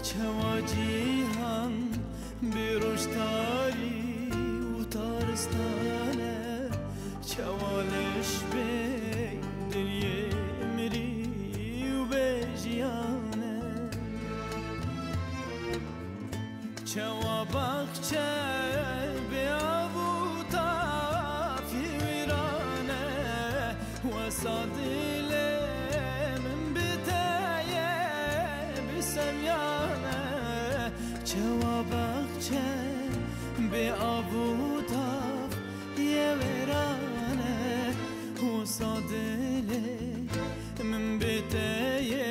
چوا جیهان بیروشتاری و تارستانه چوالش بی دلیه مری و بیجیانه چوا بخچه بیا بوتا فی ویرانه و صادله من بتایه بسمیانه چوا بخچه بیا بوتا یه ویرانه و صادله من بتایه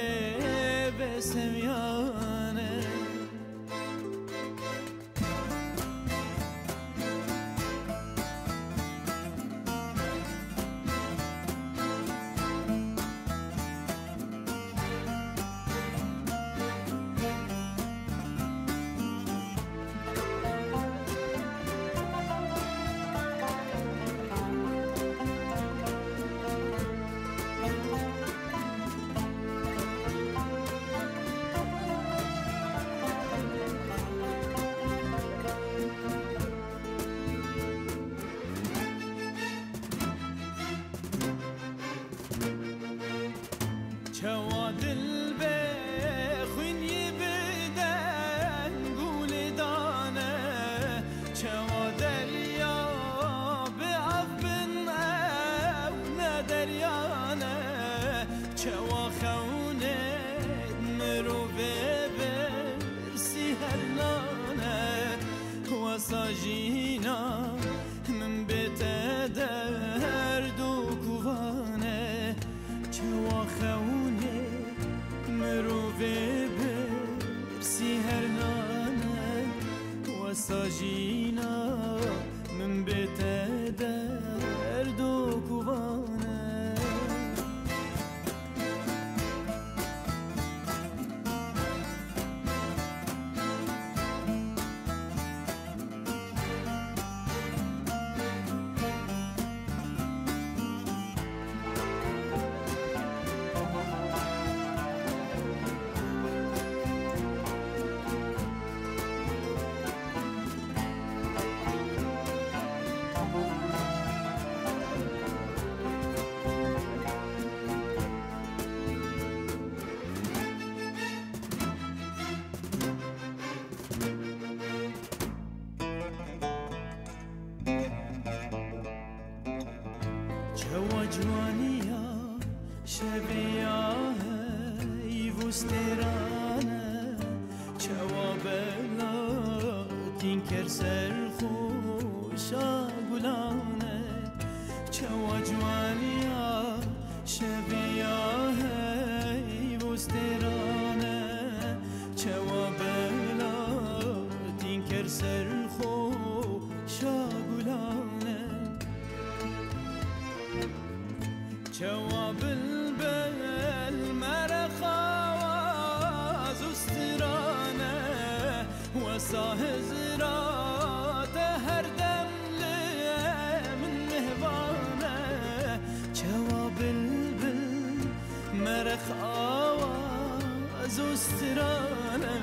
بسمیانه چوا دل بخوین یه بدن گول دانه چوا دریا به عفن او ندریانه چوا خونه مرو برسی هرنانه و ساجینا من بته درد و کوانه چوا خونه مروه برسی هرنانه و ساجینا من بته درد و کوانه چوا جوانیا شبیه ایوسترانه چوا بلا تینکر سر خوشا گلانه چوا جوانیا شبیه ایوسترانه چوا بلا تینکر سر خوشا گلانه چوا بلبل مرخا و زسترانه و ساهزرات هر دم من مهوانه چوا بلبل مرخا و زسترانه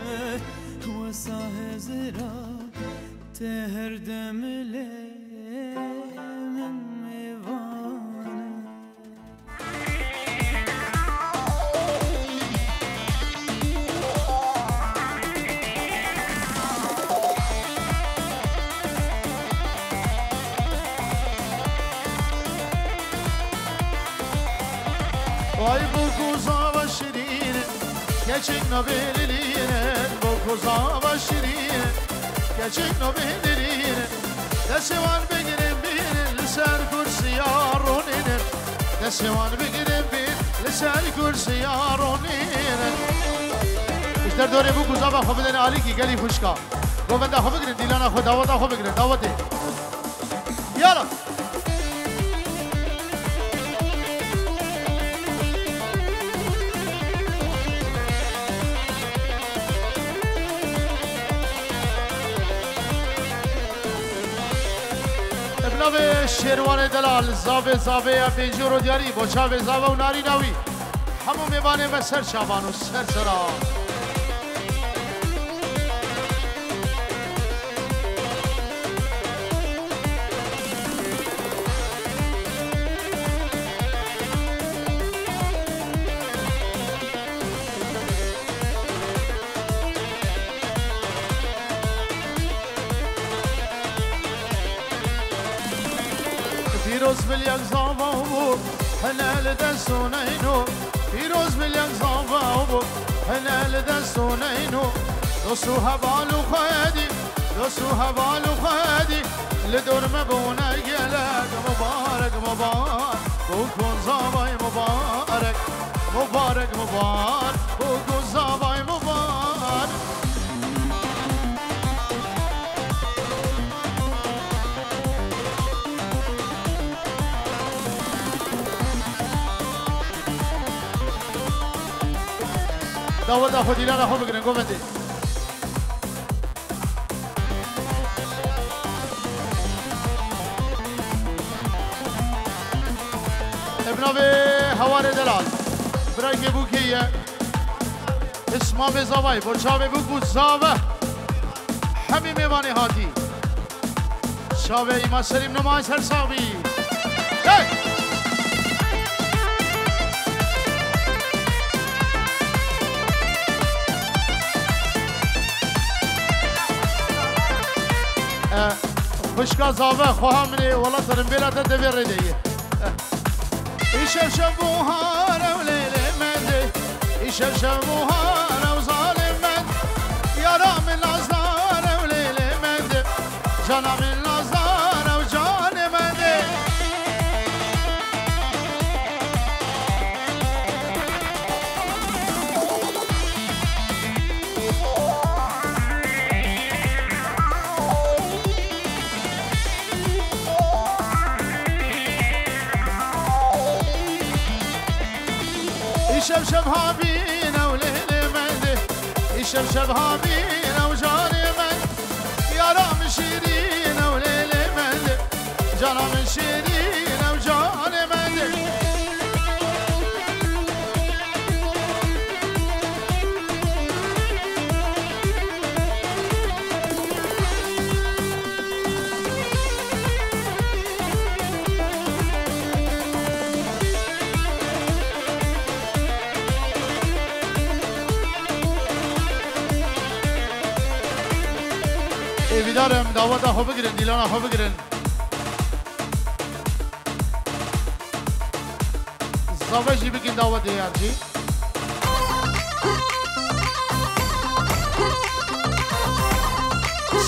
و ساهزرات هر دم من مهوانه Vay bu kuzağa şirin, geçin nobeliliğine. Bu kuzağa şirin, geçin nobeliliğine. Desevan begirim bir, lisan kursiyarunine. Desevan begirim bir, lisan kursiyarunine. İşte döre bu kuzağa xabedene Ali ki geli fuşka. Govenda xabedine dilana xo davata xo begire davate. Yala. ابناء شیروان دلال زاوه زاوه پنجور و دیاری بچاوه زاوه و ناری نوی همو میوانه و سر شابانو سر سرا فیروز بلیک زاوو هنال دستونینو فیروز بلیک زاوو هنال دستونینو دوستو هوالو خدی دوستو هوالو خدی لدور مبونه گلک مبارک مبارک بکن زاوای مبارک مبارک مبارک بکن زاوای مبارک داود خودی لنا خوب بگیرن گوندی ابناوی هوار دلال برای که بو کیه اسما به زاوی برچاوی بو بود زاوه همی میوانی هاتی شاوه ایما سریم نمای سرساوی خوشکا زاوه خواهم منی والا ترم بیلت دویر ریدیه ایشف شبوهانه و لیلی منده ایشف شبوهانه و ظالم من یارا من نازدانه و لیلی منده جانا من نازدانه و جان منده شب ها بينا وليلي منده يشب شب ها بينا وجاني من يا رام شيرين وليلي منده جانا من شيرين وجاني منده بیدارم دعوت ها بگیرن دیلان ها بگیرن زاوه جی بگین دعوت دیار جی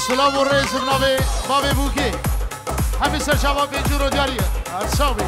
سلام و رئیس بنابه بابه بوکی همی سرچاوا بینجور و دیاریه ارساوی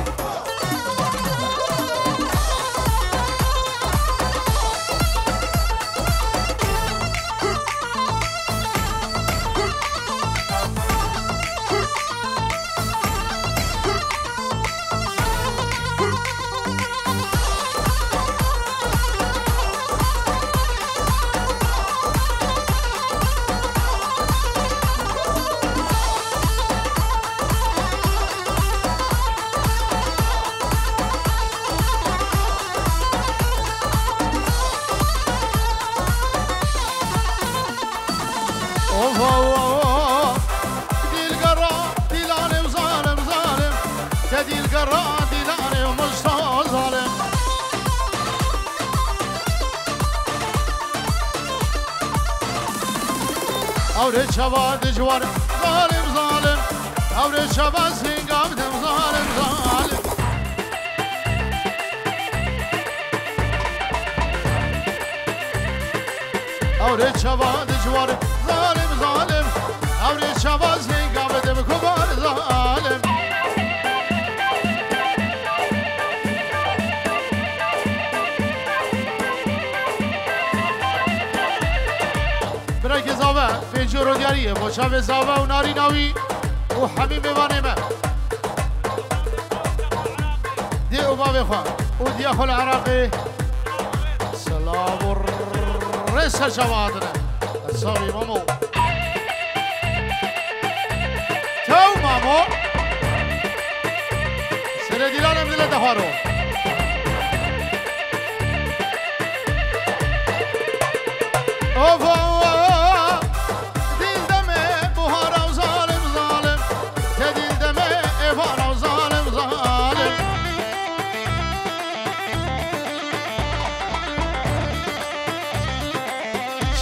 أورد شباب جوار ظالم ظالم أورد شباب سنقام دم ظالم ظالم أورد شباب جوار ظالم ظالم أورد شباب سنقام دم كبار ظالم برای زاوه فنجور و دیاریه با شب زاوه و ناری ناوی و همین بوانه من دی او بابه خواه و دیا خل عراقی سلام و رسل شوادنه الساوی مامو تو مامو سر دیلانم دل دخوارو اوفا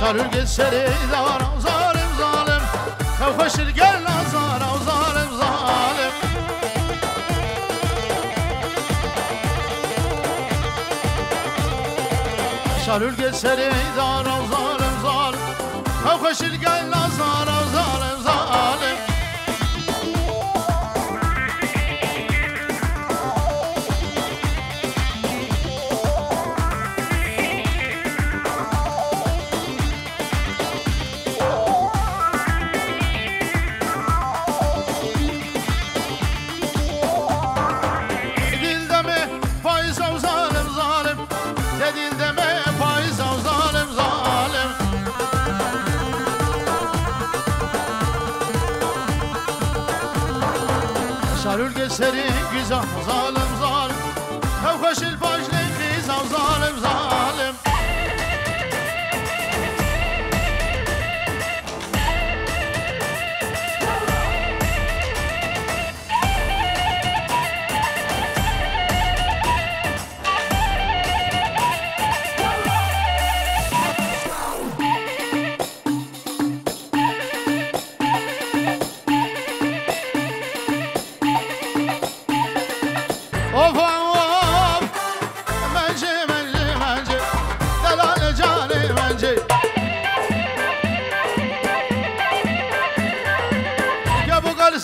شارل سری زارم ظالم ظالم خوش القلنا زارم ظالم ظالم شالو القسري دار ظالم ظالم خوش القيل ظالم ظالم ظالم شالو القسري قزا ظالم ظالم خوش الفجل قزا ظالم ظالم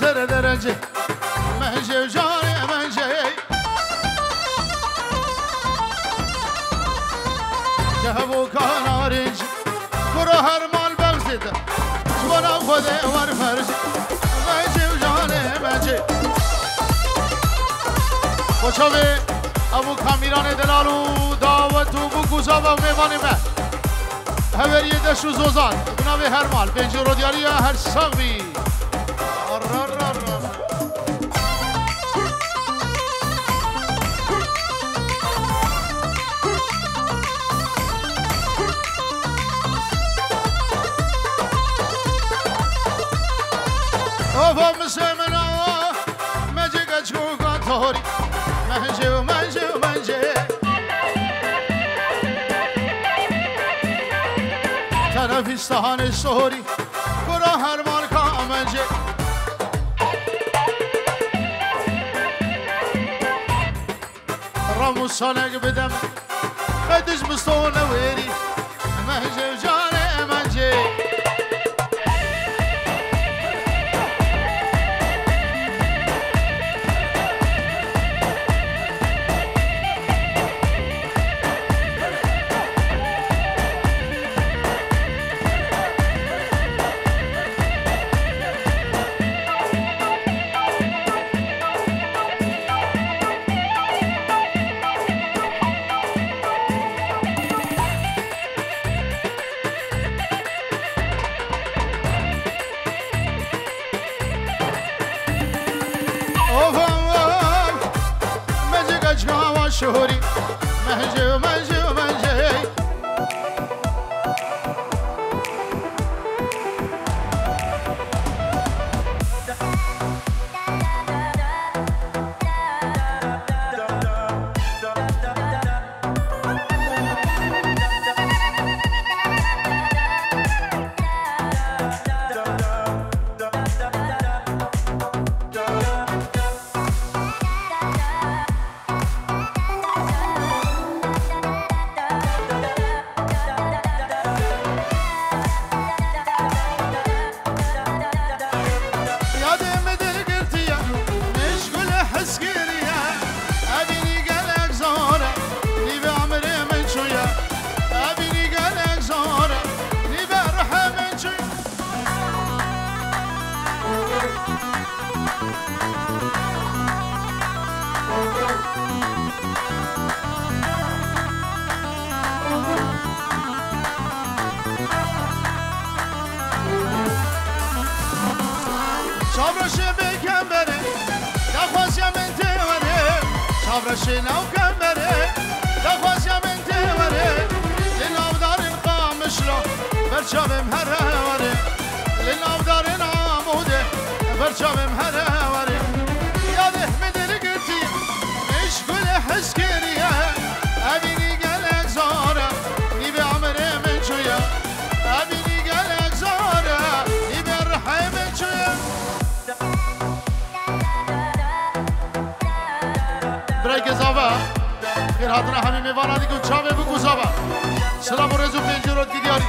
سر درجة منجي وجاري منجي كهبو كان أرنج كره هرمال بغزد وانا خذي ورفرج منجي وجاري منجي وشوي ابو كاميران دلالو دعوتو بگوزا و میوانی من هوریه دشو زوزان بنابه هرمال بنجی رو دیاری هر ساقی اوه مسمنا مجيك اشوفك طوري منجي ومنجي ومنجي ترى في استهان السوري كره هرمان كامنجي رمو صانق بدم قدش بستون ويري منجي وجاني منجي شهوري منجي ومنجي ومنجي شابرشي لو كمري دخواس يا بنتي وري للأبدار القامشلو برشام مهرة وري للأبدار العمودي برشام مهرة وري يا ده مدري قلتي ايش كل حس كريا أبيني قلق زارة نبي عمري من شوية أبيني قلق زارة نبي الرحي من شوية برای گزاوه غیر حاضر همین میوان آدی که چاوه بگو زاوه سلام و رزو پنجرات گیدیاری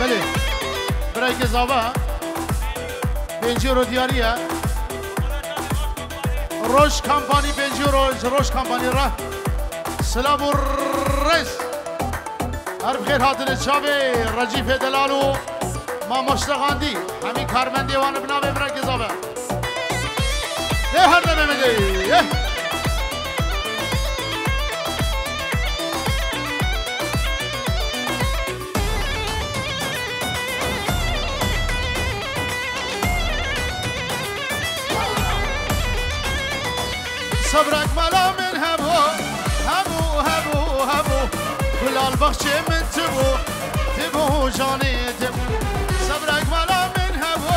بله برای که زابا 5 یورو دیاریه روش کمپانی 5 یورو روش کمپانی را سلام و رز هر بخیر حاضر چاوه رجیف دلالو ما مشتغاندی همین کارمند دیوان بنامه برای که زابا ده هر نمه ده صبرك ملا من همو همو همو همو كل البخش من تبو جاني تبو صبرك ملا من همو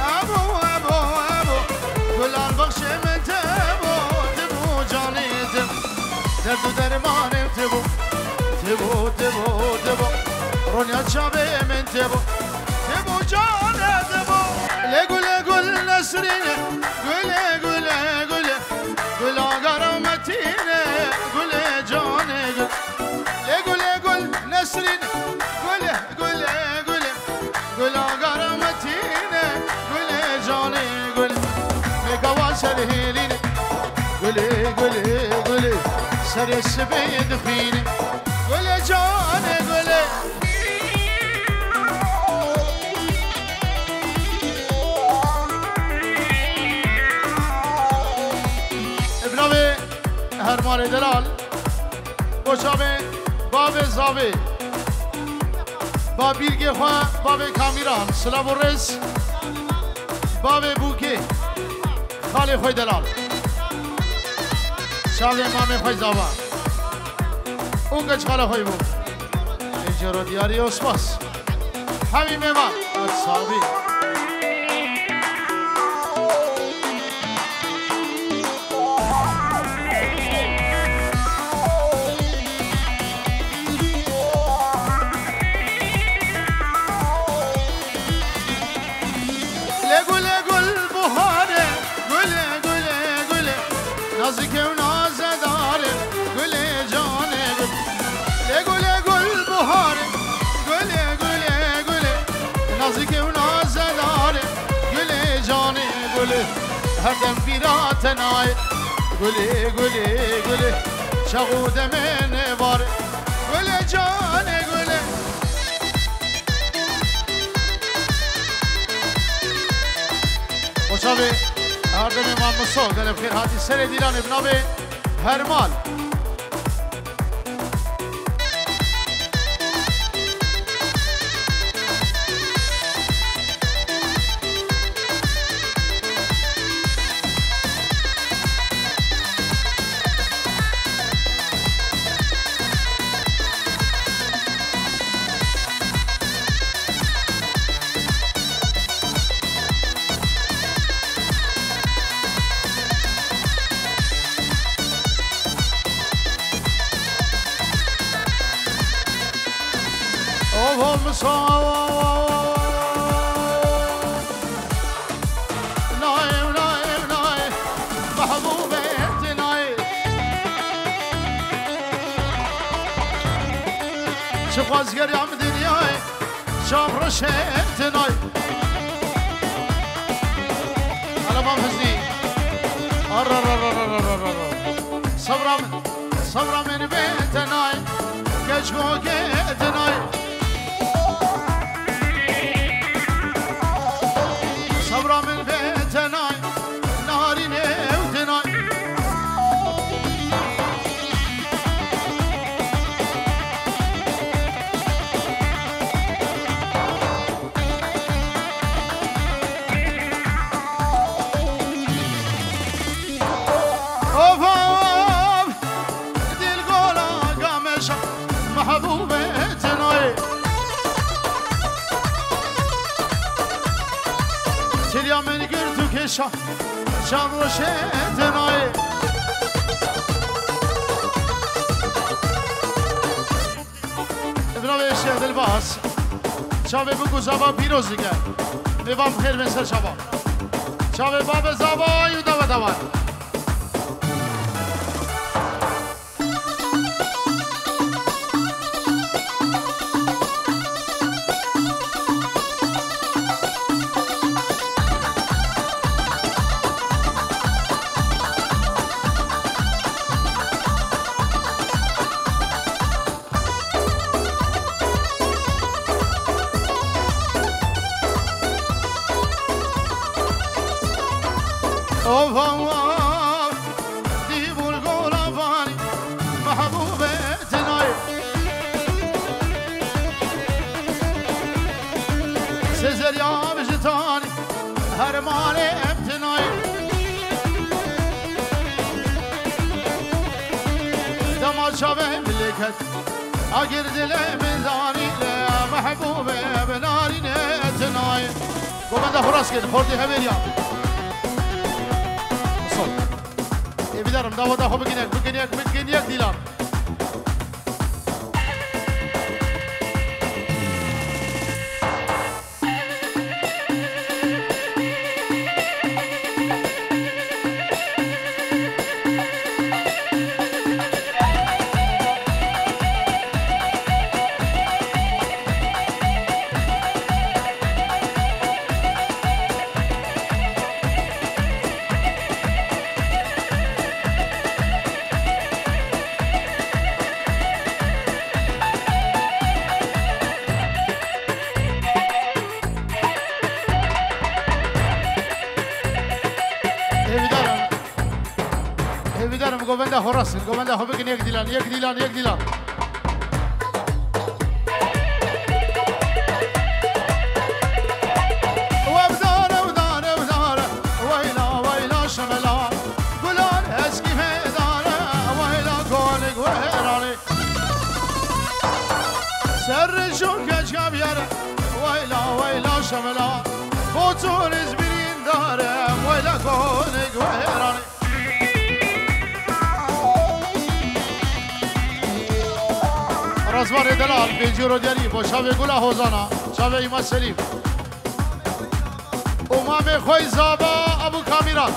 همو همو همو كل البخش من تبو جاني تبو درد و درمان تبو رونيا شابه من تبو جاني تبو لقول نسرين قول قل غرامتينه قل جاني قل نسرين قل غرامتينه قل جاني قل مقواس الهيلين قل سر السبيد خيني قل جاني قل هرمان دلال باشامه باب زاوه باب بیرگه خواه باب کامیران سلام و رز باب بوکه خاله خوی دلال شاوه مامه خوی زاوه اونگه چخاله خوی بود اینجا دیاری اسپاس همین میمان اصابی نازك ونازدار قل جاني قل بهار قل نازك ونازدار قل جاني قل هردم بيراتناي قل شغود من بار قل جاني قل وشابه هردم امام مصور در بخیر حاتی سر دیران ابناب هرمال هم ناي محبوب انت ناي شفاز قريم دنياي شامرش انت ناي انا ما فزني صبرا صبر من بيتناي كشكو كيتناي صبر من بيتناي نهاري نيوتناي تليا من قرتو كشا شام وشيتناي ابراهيم الشيخ الباس شابه بگو زبا پیروز دیگه میوام خیر بسر شبا شابه باب زبا یودا و دوان اگر دل من زانی محبوب بناری نتنای گوبنده خراس کن خوردی همیریا صل بیدارم داودا خو بگین یک دیلان گوبنده خراسان گوبنده خوب بگین یک دیلان وبدار ویلا شملان گلان اسکی میداره ویلا گونگ ویرانی سر شوکش کبیره ویلا شملان بوتون ازبرین داره ویلا گونگ ویرانی رزوار دلال بنجورو دیاری با شب گل حوزانا شب ایماد سلیم امام خوی زابا ابو کامیران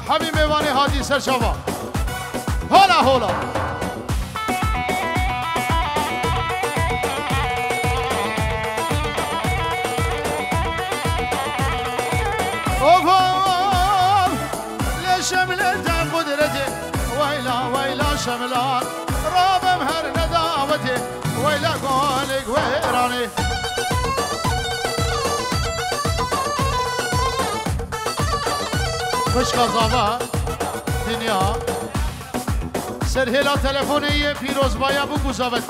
حبی میوانی حاجی سرشابا هولا اوفام لشملت قدرتي ويلا شملان رابم هر نداوتي ويلا قولك ويراني خوش قضاوه دنیا سرهلا تلفونی پیروز بایا بو گذابت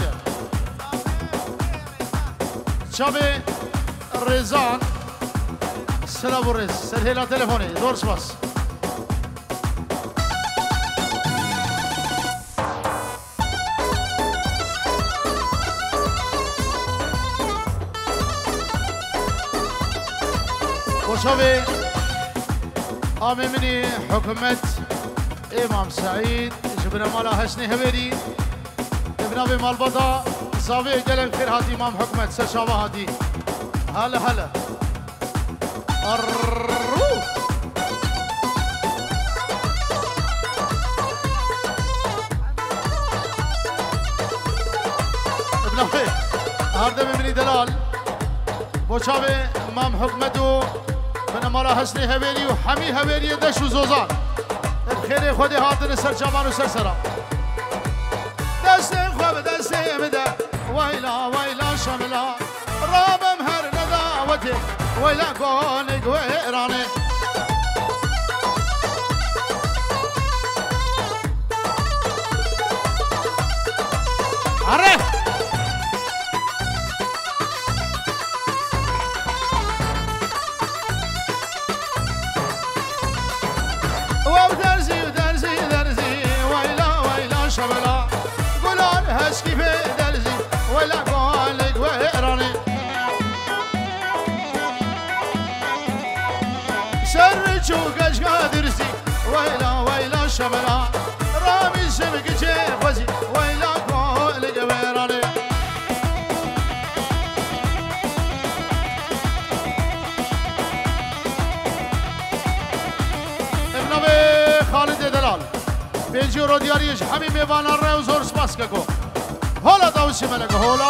شب رزان سلام رز سرهلا تلفونی دورش باس وشبه آممني حكمت إمام سعيد جبنا مالا حسني هبيري ابن أبي مالبضا زاوية جلن خير هادي إمام حكمت سرشابه هادي هلا الروح ابن أبي هارده ممني دلال وشابه إمام حكمتو من مالا حسني هبيري وحمي هبيري دش وزوزان بخير خودي هاتن سرجمان وسرسرا ويلا ويلا شملا رابم هر نداوتي ويلا قونك ويراني عرف ودرزي ودرزي درزي ويلا ويلا شملا قولون هشكي في درزي ويلا قولك ويراني سرچو قشقا درزي ويلا ويلا شملا رامي شمك جيبزي ويلا قولك ويراني خالد دلال بيجي رو دياريش همي ميوانا رو زور سپاس كو هولا داوشي ملك هولا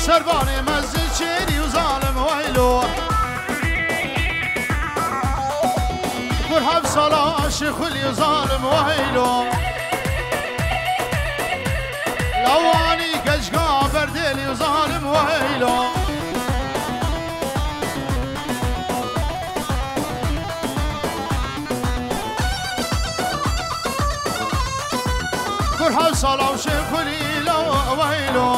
سرباني مزل شيري وظالم ويلو مرحب صلاة شيخولي وظالم ويلو لواني قشقا برديلي وظالم ويلو مرحب صلاة شيخولي لو ويلو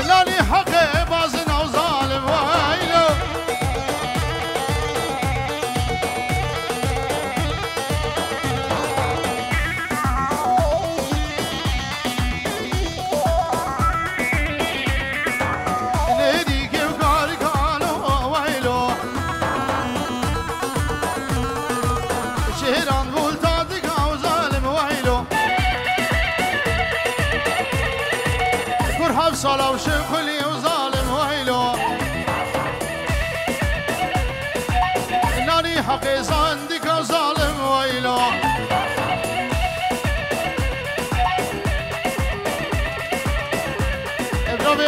لاني حقي بازنا وظالم ويلو نيدي كيف قال قالوا ويلو شهران بولتاتك وظالم ويلو مرحب صلاة وشيخولي وظالم ويلو ناني حقي صندك وظالم ويلو ابراوي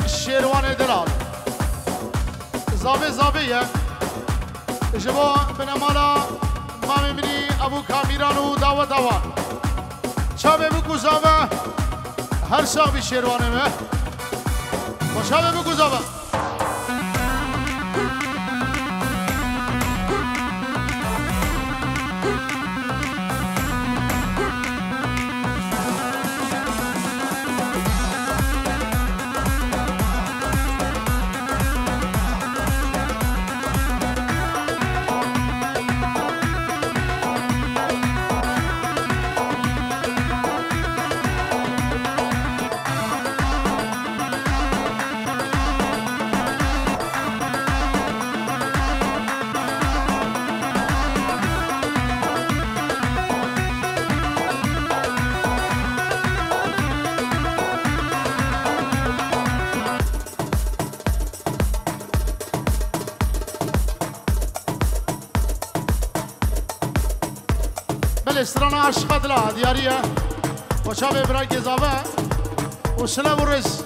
شيروان دلال زابي زابية جبو بنمالا مامي مني ابو كاميرانو داوا داوا شابه بكو زابه هر شابی شیروانه مه با شابه بگو زابه استران عشق دلا دیاریه و شب برای گزابه و سلام و رز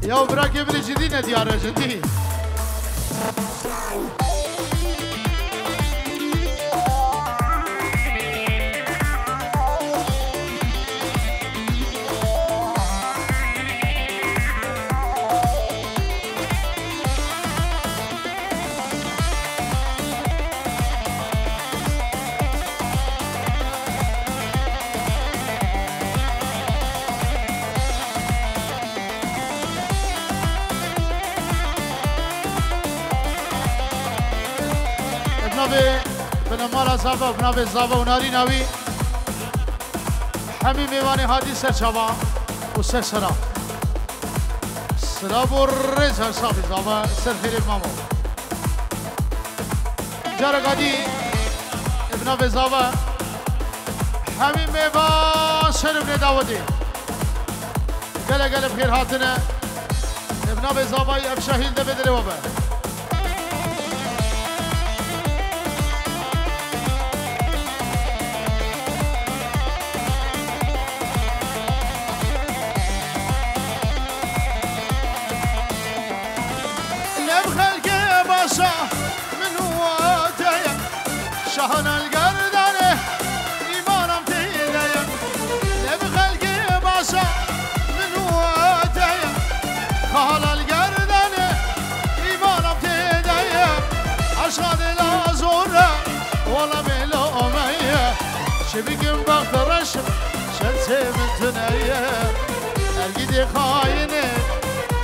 یا برای که بری جدی ندیاره جدی بنابه بنمالا زابا بنابه زابا و ناری ناوی همی میوانی هادی سر چابا و سر سرا سرا برز هر صافی زابا سر خیلی مامو جارا قادی بنابه زابا همی میوان سر ابن داودی گله گله بخیر هاتنه بنابه زابای افشاهیل ده بدره بابا شهان الگردانه ایمانم تیدیم نبخلقی باشا منواتیم خال الگردانه ایمانم تیدیم عشق دل زوره ولا بلوميه شبكم بغرشم شلسي من تنيه القدي خاينه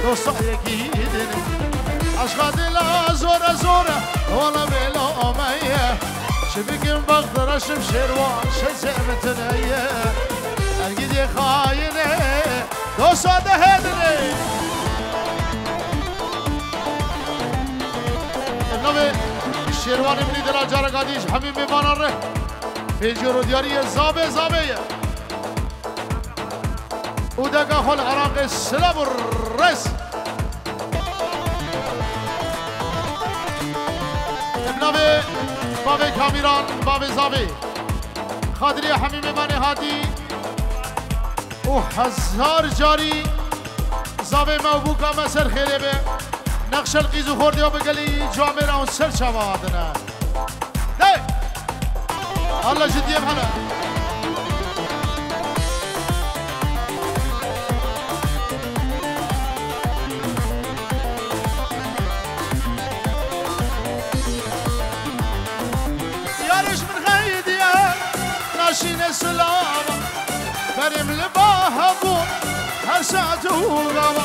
دوستايك يدني عشق دل زوره ولا بلوميه شبكم بغرشم شروان شلسي من تنيه القدي خاينه دوستايك هدني شیروانی منی دل جار قادیش همین میمانان ره فیجور و دیاری زابه زابه او دقا خل عراق سلام الرس ابنابه بابه کامیران بابه زابه خادری همین میمانی هادی او هزار جاری زابه موبوکا مسر خیلی به نقش القیزو خوردی و بگلی جامعه را اون سر شوادنه ده الله جدیه بحنا یارش من خیدیه ناشین سلام بریم لباه بون هر ساعت و غوا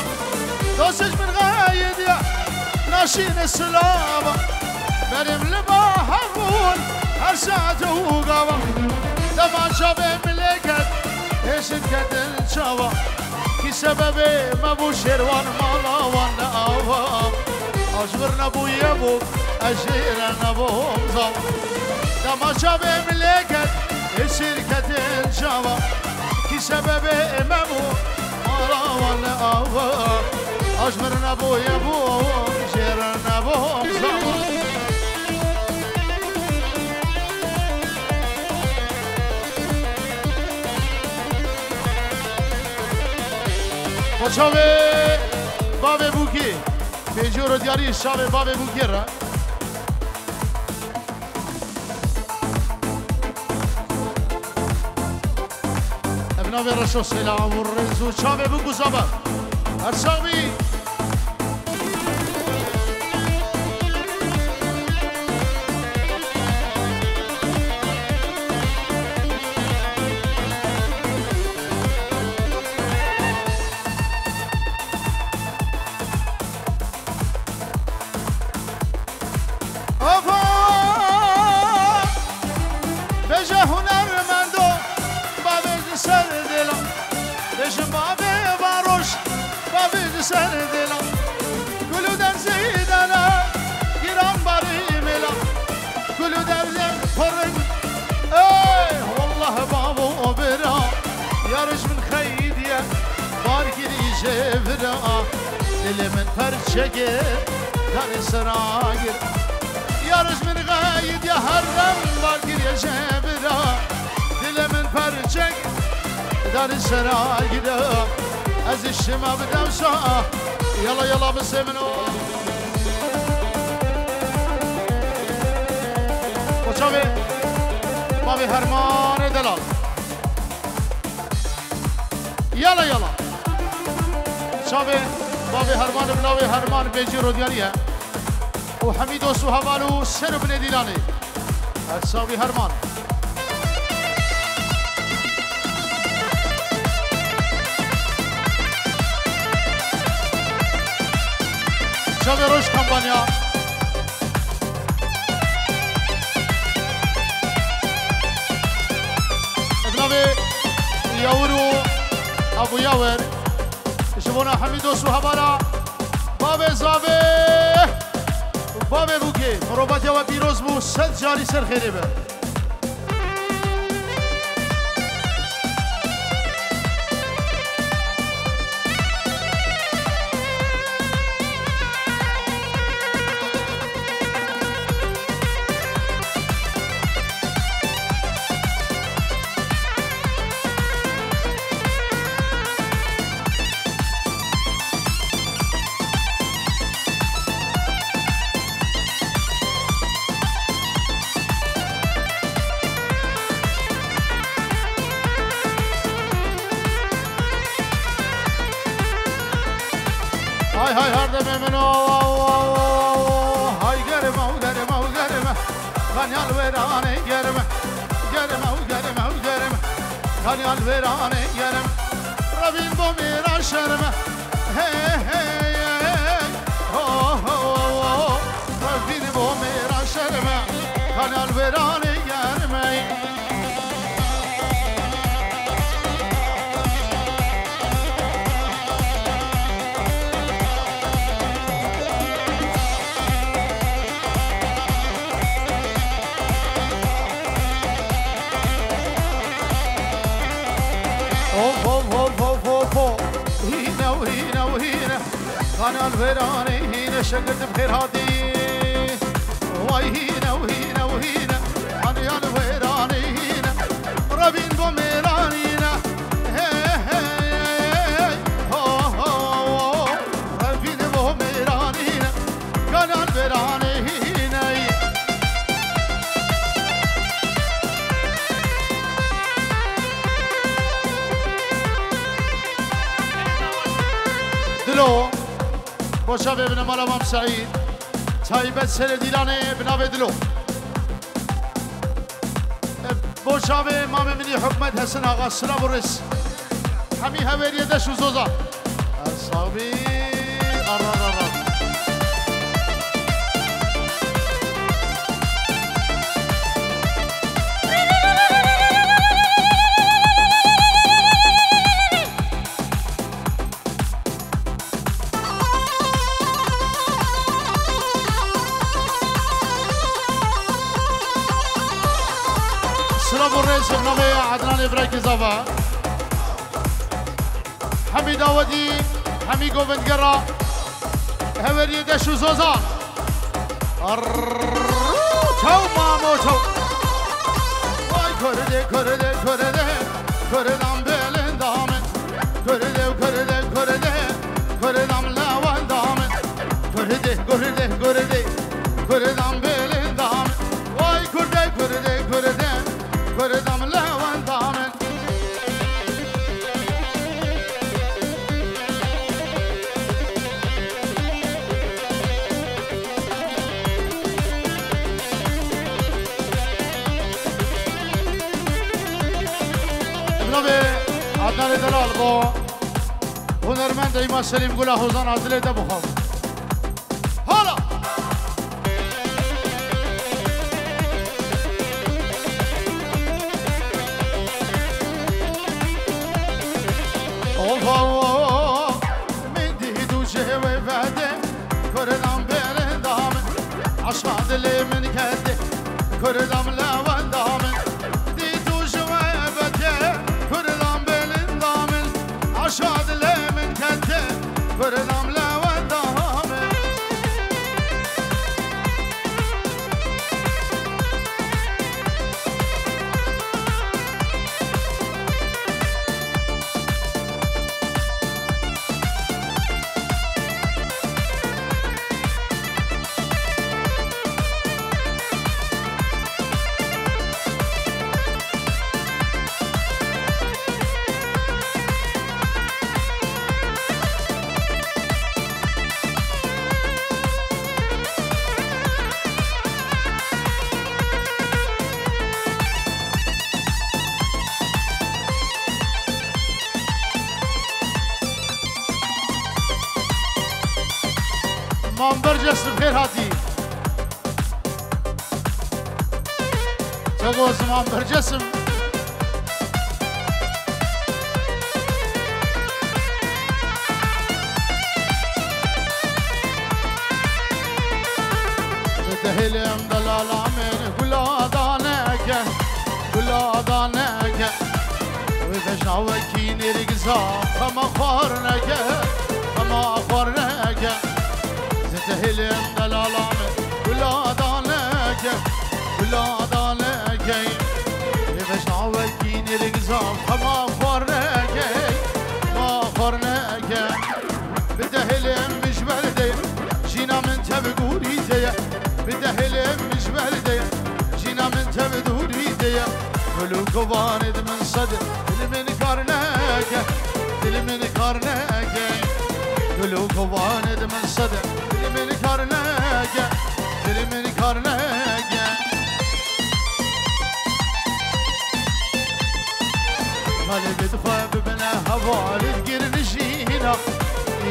دوستش من غايديا ناشين السلام مريم لبا هبون هر ساعة وقوا لما شابه ملكت ايش انكت الشوا كي سببي ما بو شيروان مالا وانا اوام اشغر نبو يبو اشير نبو مزام لما شابه ملكت ايش انكت الشوا كي سببي ما بو مالا وانا اوام أجمر نبو يبو شير نبو مزام وشاوه بابه بوكي بيجورو دياري شاوه بابه بوكي را ابنابه رشو سلام ورزو شاوه بوكو زابا أرشاوي دل من پرچگه در سراغیر یارش من غاید یا هر رم بارگیر یا جبرا دل من پرچگ در سراغیر از اشتما بدم شا یلا یلا بسمنو خوشاوه بابی هرمان دلال یلا یلا شابه بابي هرمان بناوي هرمان بيجي روديانية وحميد وسوهمالو سر بن ديلاني الساوي هرمان شابه روش كامبانيا يورو ابو يور شبونا حميد وسهبالا باب زابه باب بوكي مروبات يا بيروز بو صد جاري سر خيري به هاي هرد منو هاي گرمه و گرمه و گرمه خانیال ویرانه گرمه گرمه و گرمه و گرمه خانیال ویرانه گرمه روین با میرا شرمه هی هی روین با میرا شرمه خانیال ویرانه گرمه خانه الفيراني هنا شقت بخير هادي واي هنا وهنا وهنا خانه الفيراني هنا رابين بوميرانينا هي هي هو هو رابين بوميرانينا خانه الفيراني هنا دلو بوشاب ابن مالامام سعيد تايبت سر ديلانه بناوي دلو بوشاب امام مني حكمت حسن آغا سلام الرس همي هوريه دشو زوزا اصحابي ارارارار سلام الرئيس بنامي عدنان إبراهيم زافا حميد أودي حميد جوفنجرا هوري دشو زوزان تشو مامو تشو واي كرده كرده كرده كردام بلن دامن كرده كرده كرده كردام لوان دامن كرده كرده كرده كردام بلن دامن واي كرده كرده كرده كردام لوان دامن ابنابي عدنان دلال با هنرمند ایما سلیم گل حوزان عدله ده بخواب حالا من دیدو شهوه وده کردم بلن دامن عشق دلی من کرده کردم لون دامن دیدو شهوه وده کردم بلن دامن عشق دلی من کرده کردم لون دامن مامبر جسم خير هاتي تقوز مامبر جسم بجناوكي نرقزا خما خارنك خما خارنك زتهلم دلالامه ولا دالك ولا دالك بجناوكي نرقزا خما خارنك ما خارنك بدهلم مش بردي جينا من تبقوري ديا بدهلم مش بردي جينا من تبقوري ديا ولو كواند من صدر دل من كارناك دل من كارناك ولو كواند من صدر دل من كارناك دل من كارناك مالي بدخواب بنا هوال يدقر نجينا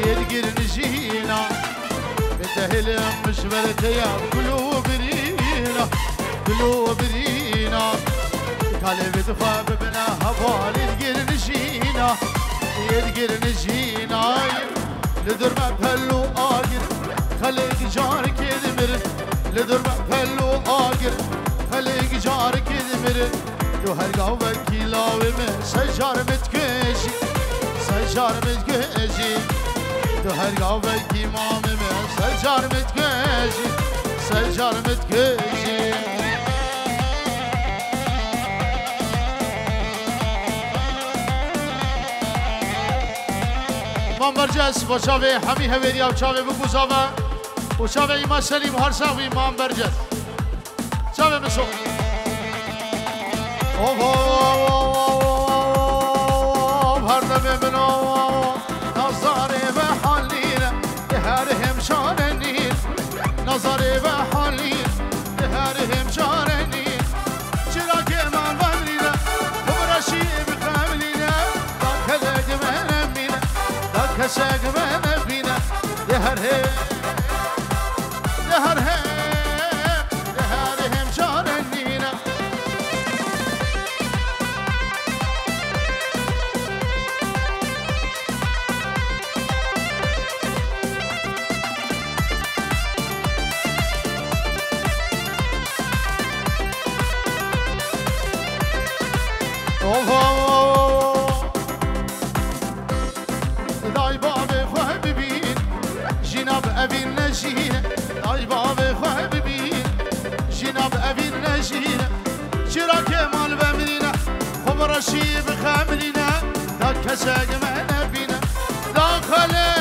يدقر نجينا بتهلم مش بردي قلوب رينا قلوب رينا قلب دخاب بنا هوال يدقر نجينا يدقر نجينا لدر ما بهلو آقر خليك جارك يدمر لدر ما بهلو آقر خليك جارك يدمر تو هر قوة كيلاوي من سجار متكشي سجار متكشي تو هر قوة كيمام من سجار متكشي سجار متكشي من برجس با شاوه همی هویری او شاوه بگوزاوه و شاوه ایما سلیم هر ساوی من برجس شاوه مسو هر دم بنا نظاره و حالینه هر همشان نیر نظاره و حالین هر همشان نیر چرا که من بمرینه خبرشی بقبلینه داخل من بینه داخل من بینه هر هم هر همشان نیر دای باب خواه ببین جناب اوین نشینه دای باب خواه ببین جناب اوین نشینه چرا که مال بمرینه خب رشی بخمرینه دا کسگ من بینه داخل